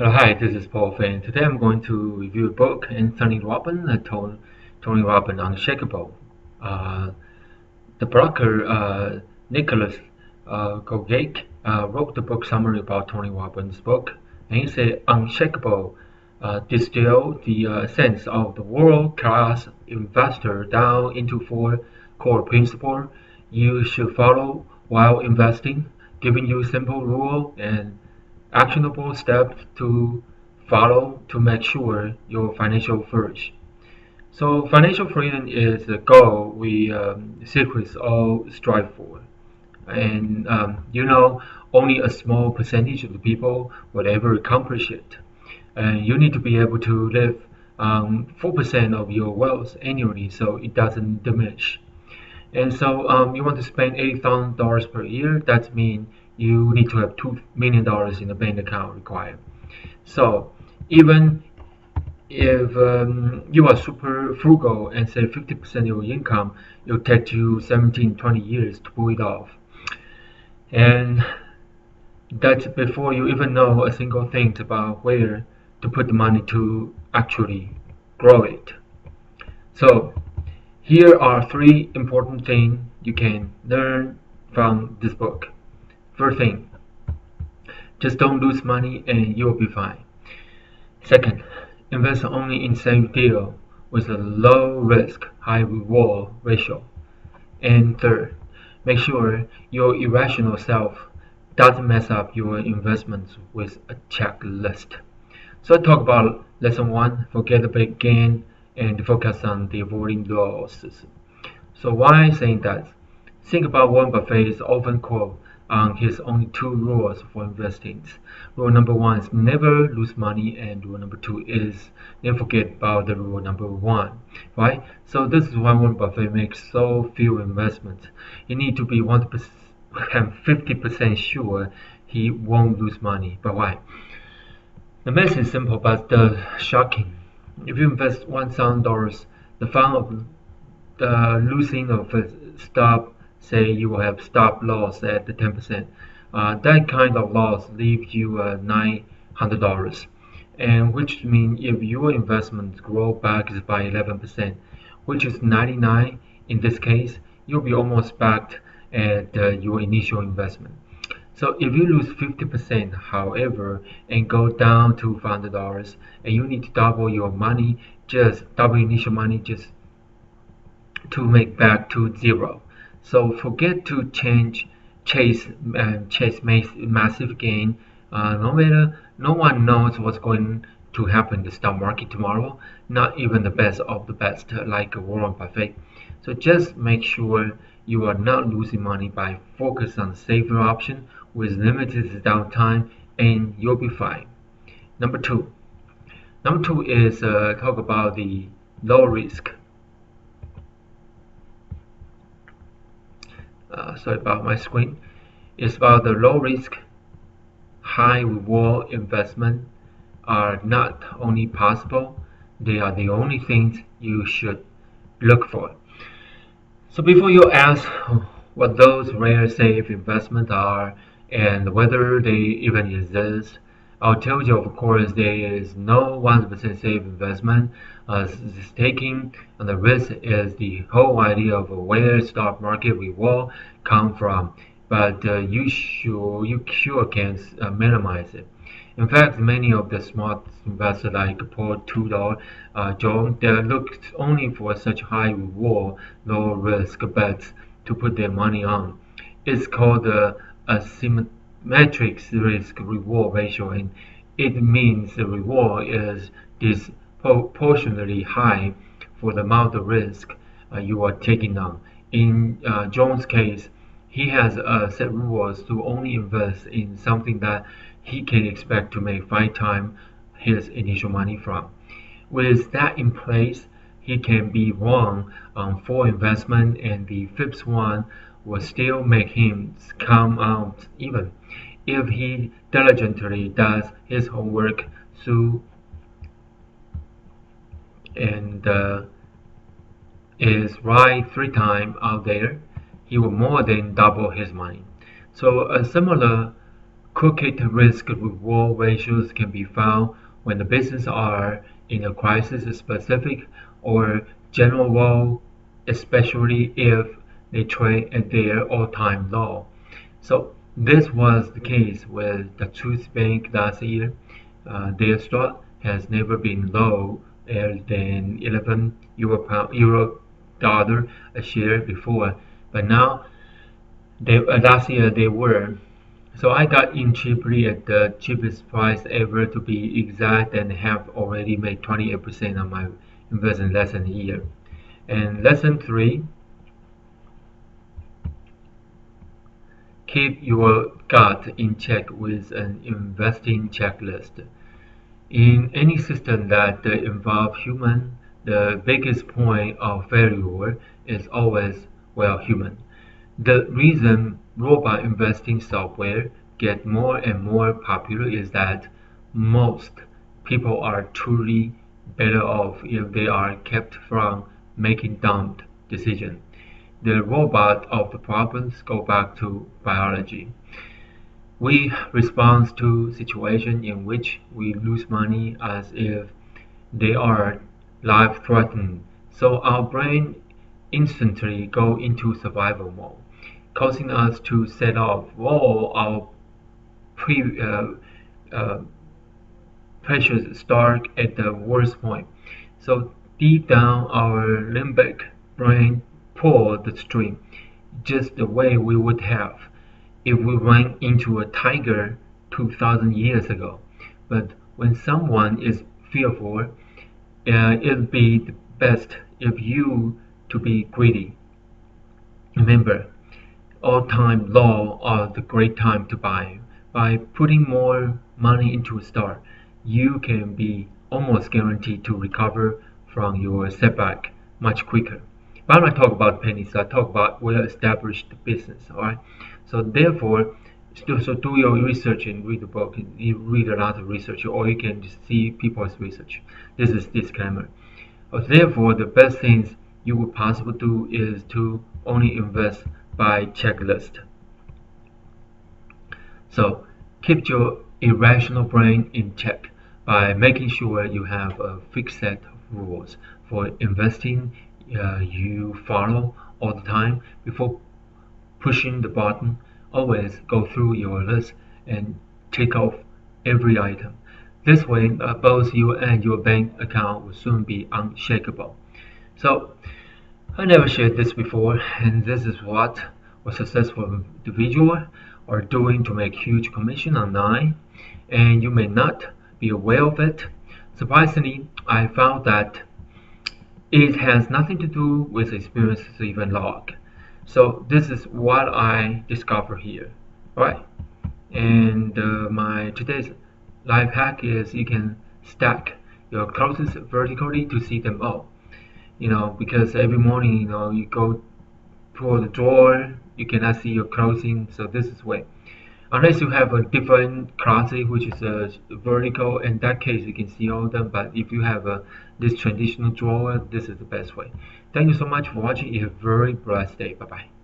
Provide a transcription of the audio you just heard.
Hi, this is Paul Fan. Today I'm going to review a book in Tony Robbins, Tony Robbins Unshakeable. Uh, the broker Nicholas Gogake wrote the book summary about Tony Robbins' book, and he said Unshakable distill the sense of the world-class investor down into four core principles you should follow while investing, giving you simple rule and actionable steps to follow to make sure your financial flourish. So financial freedom is the goal we secrets all strive for, and only a small percentage of the people will ever accomplish it. And you need to be able to live 4% of your wealth annually, so it doesn't diminish. And so you want to spend $80,000 per year. That means you need to have $2 million in the bank account required. So even if you are super frugal and save 50% of your income, it'll take you 17, 20 years to pull it off. And that's before you even know a single thing about where to put the money to actually grow it. So here are three important things you can learn from this book. First thing, just don't lose money and you'll be fine. Second, invest only in safe deal with a low risk, high reward ratio. And third, make sure your irrational self doesn't mess up your investments with a checklist. So I talk about lesson one, forget the big gain and focus on the avoiding losses. So why saying that? Think about Warren Buffett's often quote on his only two rules for investing. Rule number one is never lose money, and rule number two is never forget about the rule number one. Right? So this is why Warren Buffett makes so few investments. You need to be 100% 50% sure he won't lose money. But why? The math is simple but shocking. If you invest $1,000, the fun of the losing of a stop, say you will have stop loss at the 10%. That kind of loss leaves you $900, and which means if your investment grow back by 11%, which is 99 in this case, you'll be almost back at your initial investment. So if you lose 50%, however, and go down to $500, and you need to double your money, just double initial money, just to make back to zero. So forget to chase massive gain. No one knows what's going to happen in the stock market tomorrow. Not even the best of the best, like Warren Buffett. So just make sure you are not losing money by focus on safer option with limited downtime, and you'll be fine. Number two. Number two is talk about the low risk. Sorry about my screen. It's about the low risk, high reward investment are not only possible, they are the only things you should look for. So before you ask what those rare safe investments are and whether they even exist, I'll tell you, of course, there is no 100% safe investment. Taking the risk is the whole idea of where stock market reward come from, but you sure can minimize it. In fact, many of the smart investors like Paul Tudor, John, they look only for such high reward, low risk bets to put their money on. It's called the asymmetric risk reward ratio, and it means the reward is disproportionately high for the amount of risk you are taking on. In John's case, he has set rules to only invest in something that he can expect to make 5 times his initial money from. With that in place, he can be wrong on 4 investments, and the fifth one will still make him come out even if he diligently does his homework through and is right 3 times out there, he will more than double his money. So a similar Crooked risk-reward ratios can be found when the businesses are in a crisis-specific or general role, especially if they trade at their all-time low. So this was the case with the Truth Bank last year. Their stock has never been lower than 11 euro dollar a share before, but now last year they were. So I got in cheaply at the cheapest price ever to be exact and have already made 28% of my investment in less than a year. And lesson 3, keep your gut in check with an investing checklist. In any system that involves human, the biggest point of failure is always, well, human. The reason robot investing software get more and more popular is that most people are truly better off if they are kept from making dumb decisions. The robot of the problems go back to biology. We respond to situations in which we lose money as if they are life-threatening, so our brain instantly go into survival mode, causing us to set off all our pre, uh, pressures start at the worst point. So deep down, our limbic brain pull the string, just the way we would have if we ran into a tiger 2,000 years ago. But when someone is fearful, it'd be the best if you to be greedy. Remember, all-time low are the great time to buy. By putting more money into a stock, you can be almost guaranteed to recover from your setback much quicker. But I'm not talking about pennies. I talk about well-established business. All right. So therefore, so do your research and read the book. You read a lot of research, or you can just see people's research. This is disclaimer. Therefore, the best things you would possibly do is to only invest by checklist. So keep your irrational brain in check by making sure you have a fixed set of rules for investing you follow all the time before pushing the button. Always go through your list and take off every item. This way, both you and your bank account will soon be unshakable. So I never shared this before, and this is what a successful individual are doing to make huge commission online, and you may not be aware of it. Surprisingly, I found that it has nothing to do with experience to even log. So this is what I discovered here. All right, and my today's life hack is you can stack your clothes vertically to see them all. Because every morning, you go pull the drawer, you cannot see your clothing, so this is way. Unless you have a different closet which is vertical, in that case you can see all of them, but if you have this traditional drawer, this is the best way. Thank you so much for watching. You have a very blessed day. Bye bye.